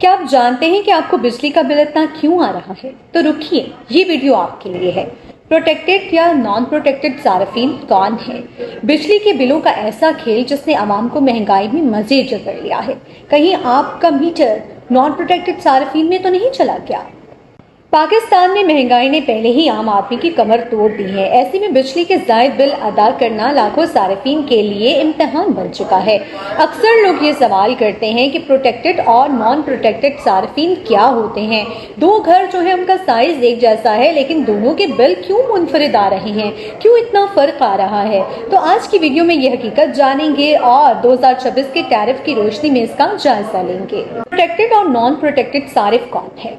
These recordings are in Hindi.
क्या आप जानते हैं कि आपको बिजली का बिल इतना क्यों आ रहा है? तो रुकिए, ये वीडियो आपके लिए है। प्रोटेक्टेड या नॉन प्रोटेक्टेड सार्फिन कौन है? बिजली के बिलों का ऐसा खेल जिसने आवाम को महंगाई में मजे जकड़ लिया है। कहीं आपका मीटर नॉन प्रोटेक्टेड सार्फिन में तो नहीं चला गया? पाकिस्तान में महंगाई ने पहले ही आम आदमी की कमर तोड़ दी है। ऐसे में बिजली के जायद बिल अदा करना लाखों सार्फिन के लिए इम्तिहान बन चुका है। अक्सर लोग ये सवाल करते हैं कि प्रोटेक्टेड और नॉन प्रोटेक्टेड सार्फिन क्या होते हैं। दो घर जो है उनका साइज एक जैसा है, लेकिन दोनों के बिल क्यों मुनफरिद आ रहे हैं, क्यों इतना फर्क आ रहा है? तो आज की वीडियो में यह हकीकत जानेंगे और 2026 के टैरिफ की रोशनी में इसका जायजा लेंगे। प्रोटेक्टेड और नॉन प्रोटेक्टेड सारिफ कौन है?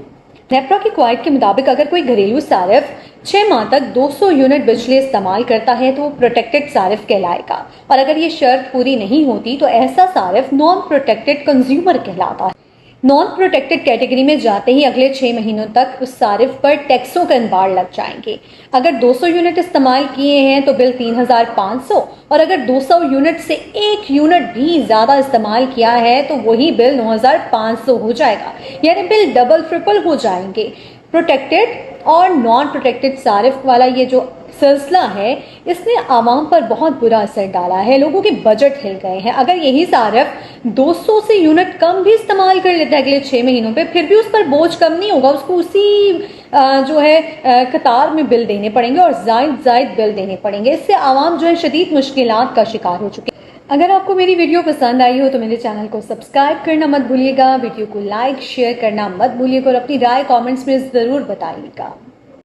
नेपरा की क्वाइट के मुताबिक अगर कोई घरेलू सारिफ 6 माह तक 200 यूनिट बिजली इस्तेमाल करता है तो वो प्रोटेक्टेड सारिफ कहलाएगा, और अगर ये शर्त पूरी नहीं होती तो ऐसा सारिफ नॉन प्रोटेक्टेड कंज्यूमर कहलाता है। नॉन प्रोटेक्टेड कैटेगरी में जाते ही अगले 6 महीनों तक उस सारिफ पर टैक्सों के अंबार लग जाएंगे। अगर 200 यूनिट इस्तेमाल किए हैं तो बिल 3500, और अगर 200 यूनिट से 1 यूनिट भी ज्यादा इस्तेमाल किया है तो वही बिल 9500 हो जाएगा। यानी बिल डबल ट्रिपल हो जाएंगे। प्रोटेक्टेड और नॉन प्रोटेक्टेड सारिफ वाला ये जो सिलसिला है, इसने आवाम पर बहुत बुरा असर डाला है। लोगों के बजट हिल गए हैं। अगर यही सारिफ 200 से यूनिट कम भी इस्तेमाल कर लेता है अगले 6 महीनों पे, फिर भी उस पर बोझ कम नहीं होगा। उसको उसी जो है कतार में बिल देने पड़ेंगे और जायद बिल देने पड़ेंगे। इससे आवाम जो है शदीद मुश्किलात का शिकार हो चुके हैं। अगर आपको मेरी वीडियो पसंद आई हो तो मेरे चैनल को सब्सक्राइब करना मत भूलिएगा, वीडियो को लाइक शेयर करना मत भूलिएगा और अपनी राय कमेंट्स में ज़रूर बताइएगा।